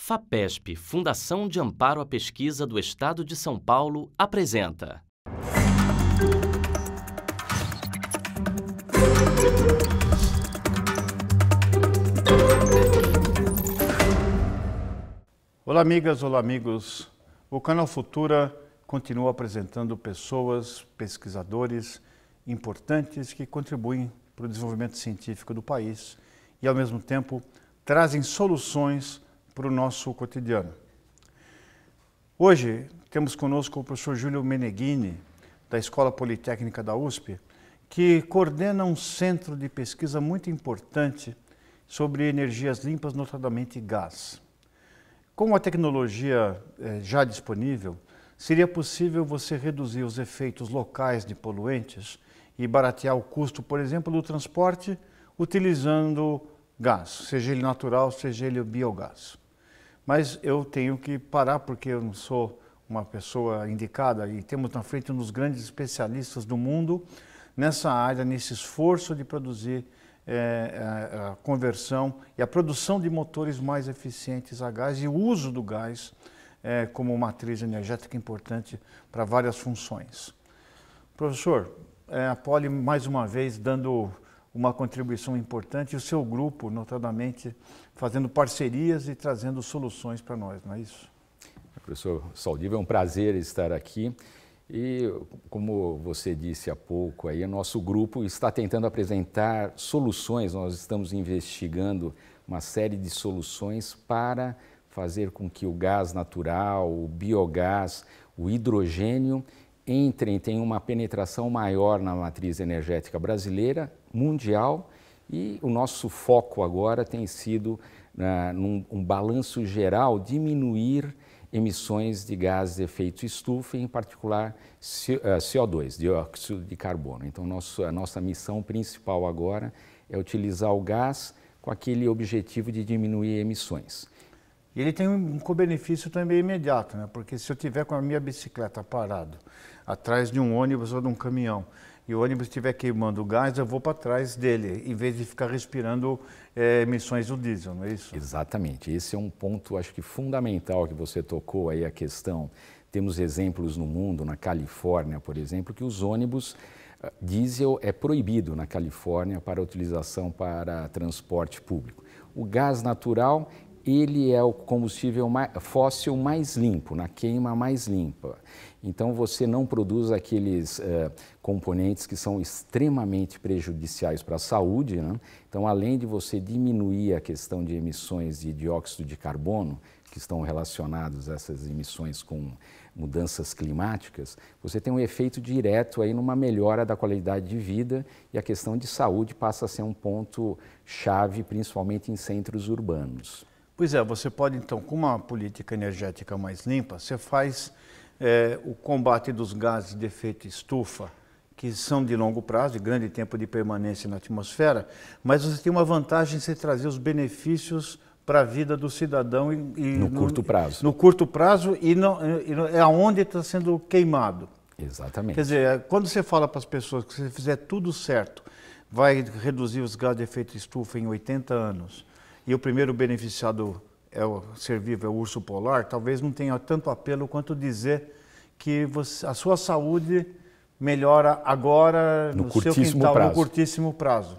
FAPESP, Fundação de Amparo à Pesquisa do Estado de São Paulo, apresenta. Olá amigas, olá amigos. O canal Futura continua apresentando pessoas, pesquisadores importantes que contribuem para o desenvolvimento científico do país e ao mesmo tempo trazem soluções para o nosso cotidiano. Hoje temos conosco o professor Júlio Meneghini, da Escola Politécnica da USP, que coordena um centro de pesquisa muito importante sobre energias limpas, notadamente gás. Com a tecnologia já disponível, seria possível você reduzir os efeitos locais de poluentes e baratear o custo, por exemplo, do transporte utilizando gás, seja ele natural, seja ele biogás. Mas eu tenho que parar porque eu não sou uma pessoa indicada e temos na frente um dos grandes especialistas do mundo nessa área, nesse esforço de produzir a conversão e a produção de motores mais eficientes a gás e o uso do gás como matriz energética importante para várias funções. Professor, a Poli mais uma vez dando uma contribuição importante e o seu grupo, notadamente, fazendo parcerias e trazendo soluções para nós, não é isso? Professor Saldiva, é um prazer estar aqui e, como você disse há pouco, aí, nosso grupo está tentando apresentar soluções, nós estamos investigando uma série de soluções para fazer com que o gás natural, o biogás, o hidrogênio tenham uma penetração maior na matriz energética brasileira, mundial, e o nosso foco agora tem sido, num balanço geral, diminuir emissões de gases de efeito estufa, em particular CO2, dióxido de carbono. Então, a nossa missão principal agora é utilizar o gás com aquele objetivo de diminuir emissões. E ele tem um co-benefício também imediato, né? Porque se eu tiver com a minha bicicleta parado atrás de um ônibus ou de um caminhão e o ônibus estiver queimando gás, eu vou para trás dele, em vez de ficar respirando emissões do diesel, não é isso? Exatamente. Esse é um ponto, acho que fundamental que você tocou aí a questão. Temos exemplos no mundo, na Califórnia, por exemplo, que os ônibus diesel é proibido na Califórnia para utilização para transporte público. O gás natural, ele é o combustível fóssil mais limpo, na queima mais limpa. Então você não produz aqueles componentes que são extremamente prejudiciais para a saúde, né? Então, além de você diminuir a questão de emissões de dióxido de carbono, que estão relacionados a essas emissões com mudanças climáticas, você tem um efeito direto aí numa melhora da qualidade de vida e a questão de saúde passa a ser um ponto chave, principalmente em centros urbanos. Pois é, você pode então, com uma política energética mais limpa, você faz o combate dos gases de efeito estufa, que são de longo prazo, de grande tempo de permanência na atmosfera, mas você tem uma vantagem em você trazer os benefícios para a vida do cidadão no curto prazo. No curto prazo e é onde está sendo queimado. Exatamente. Quer dizer, quando você fala para as pessoas que se você fizer tudo certo, vai reduzir os gases de efeito estufa em 80 anos, e o primeiro beneficiado ser vivo é o urso polar, talvez não tenha tanto apelo quanto dizer que a sua saúde melhora agora no seu quintal, no curtíssimo prazo.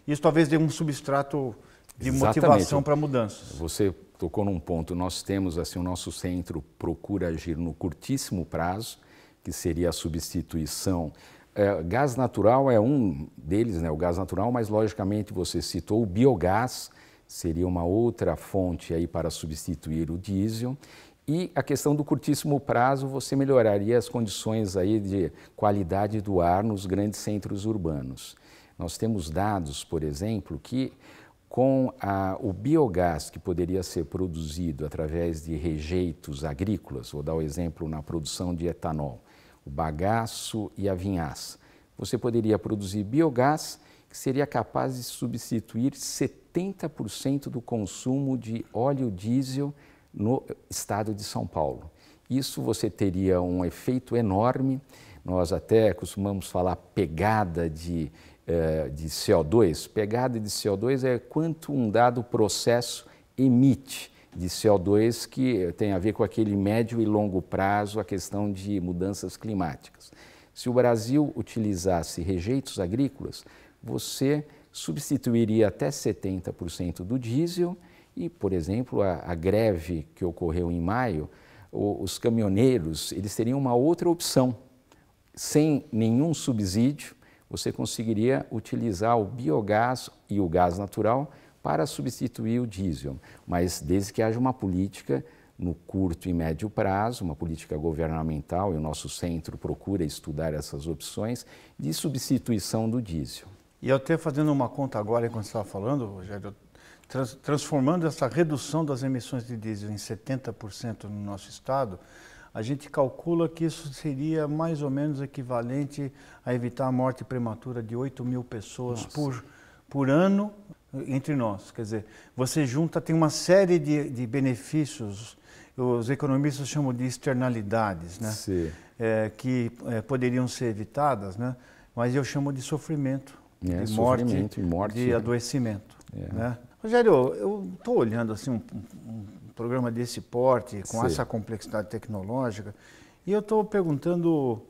Isso talvez dê um substrato de motivação para mudanças. Você tocou num ponto, nós temos assim, o nosso centro procura agir no curtíssimo prazo, que seria a substituição. Gás natural é um deles, né, o gás natural, mas logicamente você citou o biogás, seria uma outra fonte aí para substituir o diesel. E a questão do curtíssimo prazo, você melhoraria as condições aí de qualidade do ar nos grandes centros urbanos. Nós temos dados, por exemplo, que com o biogás que poderia ser produzido através de rejeitos agrícolas, vou dar o exemplo na produção de etanol, o bagaço e a vinhaça, você poderia produzir biogás que seria capaz de substituir 70% do consumo de óleo diesel no estado de São Paulo. Isso você teria um efeito enorme, nós até costumamos falar pegada de CO2. Pegada de CO2 é quanto um dado processo emite de CO2 que tem a ver com aquele médio e longo prazo, a questão de mudanças climáticas. Se o Brasil utilizasse rejeitos agrícolas, você substituiria até 70% do diesel e, por exemplo, a greve que ocorreu em maio, os caminhoneiros, eles teriam uma outra opção. Sem nenhum subsídio, você conseguiria utilizar o biogás e o gás natural para substituir o diesel, mas desde que haja uma política no curto e médio prazo, uma política governamental, e o nosso centro procura estudar essas opções de substituição do diesel. E eu até fazendo uma conta agora, enquanto você estava falando, Rogério, transformando essa redução das emissões de diesel em 70% no nosso estado, a gente calcula que isso seria mais ou menos equivalente a evitar a morte prematura de 8 mil pessoas por ano entre nós. Quer dizer, você junta, tem uma série de benefícios, os economistas chamam de externalidades, né? Que poderiam ser evitadas, né? Mas eu chamo de sofrimento, de morte, de adoecimento. Né? Rogério, eu estou olhando assim um programa desse porte, com essa complexidade tecnológica, e eu estou perguntando,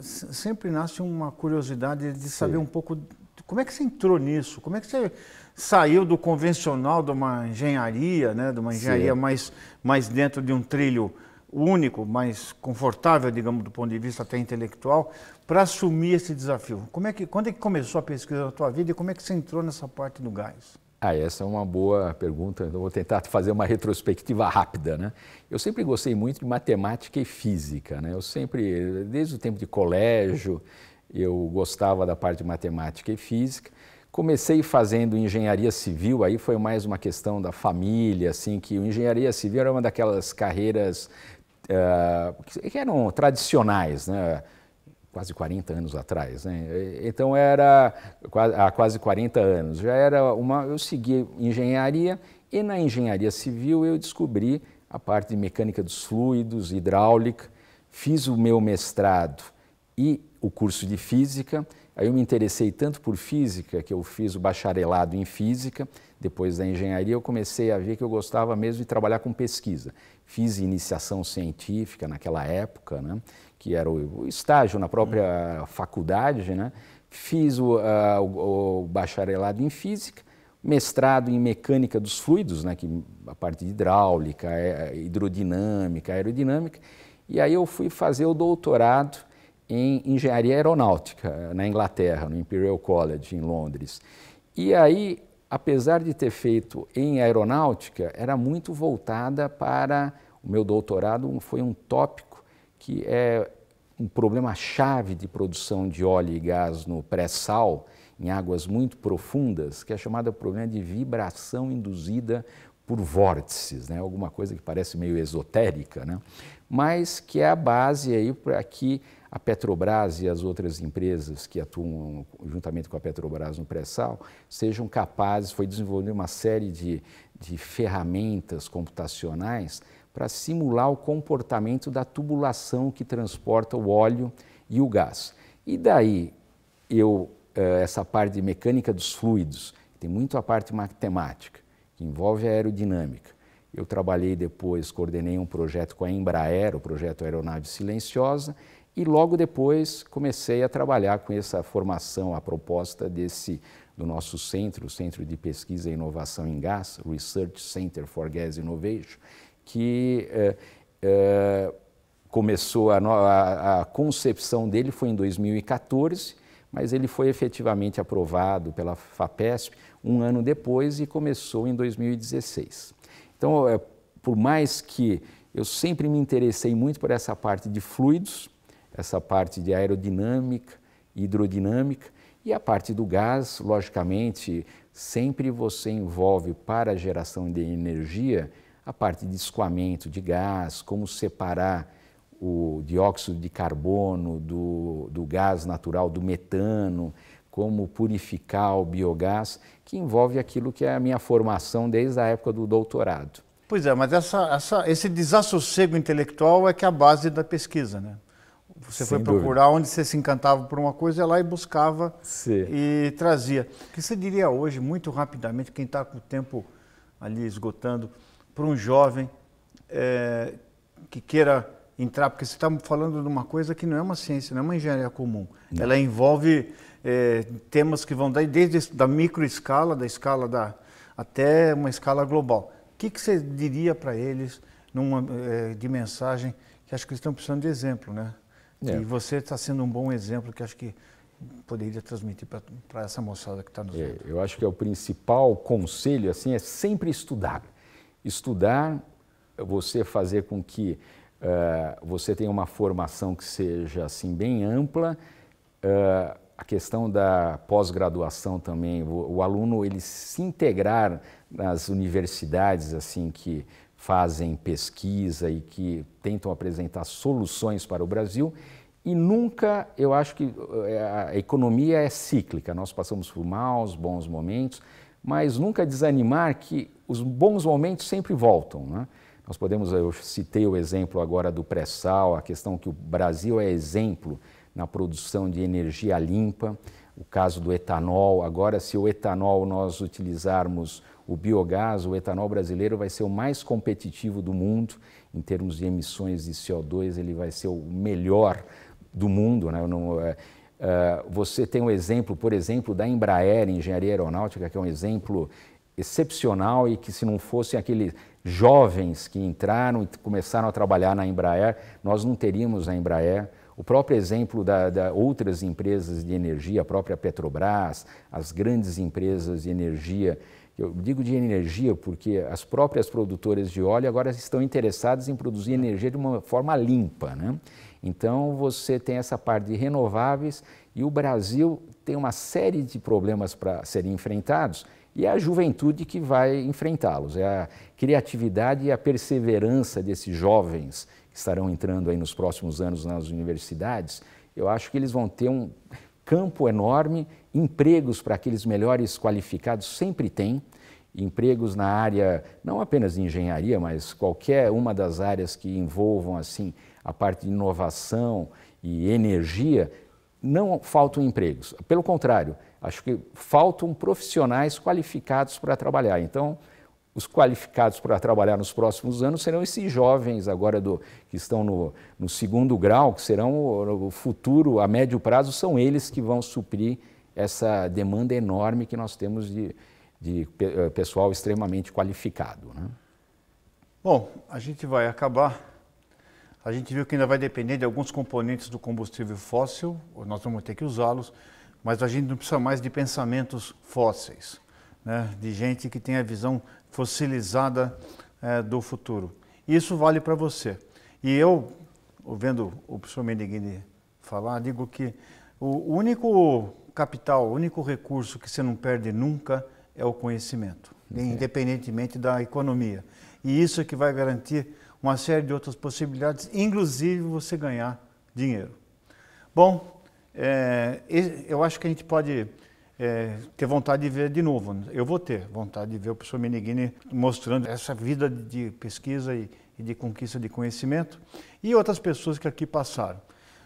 sempre nasce uma curiosidade de saber um pouco, como é que você entrou nisso? Como é que você saiu do convencional, de uma engenharia, né, de uma engenharia mais dentro de um trilho único, mais confortável, digamos, do ponto de vista até intelectual, para assumir esse desafio? Quando é que começou a pesquisa na tua vida e como é que você entrou nessa parte do gás? Essa é uma boa pergunta. Eu vou tentar fazer uma retrospectiva rápida, né? Eu sempre gostei muito de matemática e física, né? Eu sempre, desde o tempo de colégio, eu gostava da parte de matemática e física. Comecei fazendo engenharia civil, aí foi mais uma questão da família, assim, que a engenharia civil era uma daquelas carreiras que eram tradicionais, né? Quase 40 anos atrás, né? Então era há quase 40 anos. Já era eu segui engenharia e na engenharia civil eu descobri a parte de mecânica dos fluidos, hidráulica, fiz o meu mestrado e o curso de física. Aí eu me interessei tanto por física que eu fiz o bacharelado em física. Depois da engenharia eu comecei a ver que eu gostava mesmo de trabalhar com pesquisa. Fiz iniciação científica naquela época, né? Que era o estágio na própria faculdade, né? Fiz o bacharelado em física, mestrado em mecânica dos fluidos, né? Que a parte de hidráulica, hidrodinâmica, aerodinâmica, e aí eu fui fazer o doutorado em engenharia aeronáutica na Inglaterra, no Imperial College, em Londres. E aí, apesar de ter feito em aeronáutica, era muito voltada para o meu doutorado, foi um tópico que é um problema-chave de produção de óleo e gás no pré-sal, em águas muito profundas, que é chamado problema de vibração induzida por vórtices, né? Alguma coisa que parece meio esotérica, né? Mas que é a base aí para que a Petrobras e as outras empresas que atuam juntamente com a Petrobras no pré-sal sejam capazes, foi desenvolvida uma série de ferramentas computacionais para simular o comportamento da tubulação que transporta o óleo e o gás. E daí, essa parte de mecânica dos fluidos, tem muito a parte matemática, que envolve a aerodinâmica. Eu trabalhei depois, coordenei um projeto com a Embraer, o projeto Aeronave Silenciosa, e logo depois comecei a trabalhar com essa formação, a proposta do nosso centro, o Centro de Pesquisa e Inovação em Gás, Research Center for Gas Innovation, que começou a concepção dele foi em 2014, mas ele foi efetivamente aprovado pela FAPESP um ano depois e começou em 2016. Então, por mais que eu sempre me interessei muito por essa parte de fluidos, essa parte de aerodinâmica, hidrodinâmica e a parte do gás, logicamente, sempre você envolve para a geração de energia a parte de escoamento de gás, como separar o dióxido de carbono do gás natural, do metano, como purificar o biogás, que envolve aquilo que é a minha formação desde a época do doutorado. Pois é, mas esse desassossego intelectual é que é a base da pesquisa, né? Você foi procurar onde você se encantava por uma coisa, ia lá e buscava e trazia. O que você diria hoje, muito rapidamente, quem está com o tempo ali esgotando, para um jovem que queira entrar? Porque você está falando de uma coisa que não é uma ciência, não é uma engenharia comum. Não. Ela envolve temas que vão desde da microescala, da escala até uma escala global. O que você diria para eles de mensagem, que acho que eles estão precisando de exemplo, né? E você está sendo um bom exemplo que acho que poderia transmitir para essa moçada que está nos vendo. Eu acho que o principal conselho assim, é sempre estudar. Estudar, você fazer com que você tenha uma formação que seja assim, bem ampla. A questão da pós-graduação também, o aluno ele se integrar nas universidades assim, que fazem pesquisa e que tentam apresentar soluções para o Brasil. E nunca, eu acho que a economia é cíclica, nós passamos por maus, bons momentos, mas nunca desanimar que os bons momentos sempre voltam, né? Nós podemos, eu citei o exemplo agora do pré-sal, a questão que o Brasil é exemplo na produção de energia limpa, o caso do etanol. Agora, se o etanol nós utilizarmos o biogás, o etanol brasileiro vai ser o mais competitivo do mundo, em termos de emissões de CO2, ele vai ser o melhor do mundo, né? Você tem um exemplo, por exemplo, da Embraer, Engenharia Aeronáutica, que é um exemplo excepcional e que se não fossem aqueles jovens que entraram e começaram a trabalhar na Embraer, nós não teríamos a Embraer. O próprio exemplo da outras empresas de energia, a própria Petrobras, as grandes empresas de energia. Eu digo de energia porque as próprias produtoras de óleo agora estão interessadas em produzir energia de uma forma limpa, né? Então você tem essa parte de renováveis e o Brasil tem uma série de problemas para serem enfrentados e é a juventude que vai enfrentá-los, é a criatividade e a perseverança desses jovens que estarão entrando aí nos próximos anos nas universidades. Eu acho que eles vão ter um campo enorme, empregos para aqueles melhores qualificados sempre tem, empregos na área não apenas de engenharia, mas qualquer uma das áreas que envolvam assim a parte de inovação e energia, não faltam empregos. Pelo contrário, acho que faltam profissionais qualificados para trabalhar. Então, os qualificados para trabalhar nos próximos anos serão esses jovens agora que estão no segundo grau, que serão o futuro, a médio prazo, são eles que vão suprir essa demanda enorme que nós temos de pessoal extremamente qualificado, né? Bom, a gente vai acabar. A gente viu que ainda vai depender de alguns componentes do combustível fóssil, nós vamos ter que usá-los, mas a gente não precisa mais de pensamentos fósseis, né? De gente que tem a visão fossilizada do futuro. Isso vale para você. E eu, ouvindo o professor Meneghini falar, digo que o único capital, o único recurso que você não perde nunca é o conhecimento, independentemente da economia. E isso é que vai garantir uma série de outras possibilidades, inclusive você ganhar dinheiro. Bom, eu acho que a gente pode ter vontade de ver de novo. Eu vou ter vontade de ver o professor Meneghini mostrando essa vida de pesquisa e de conquista de conhecimento e outras pessoas que aqui passaram.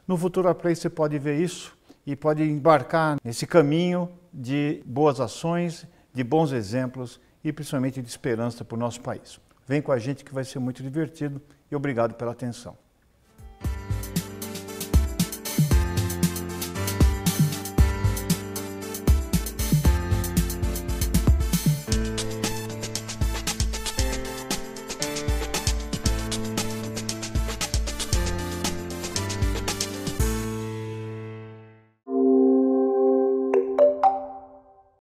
No Futura Play você pode ver isso e pode embarcar nesse caminho de boas ações, de bons exemplos e principalmente de esperança para o nosso país. Vem com a gente que vai ser muito divertido e obrigado pela atenção.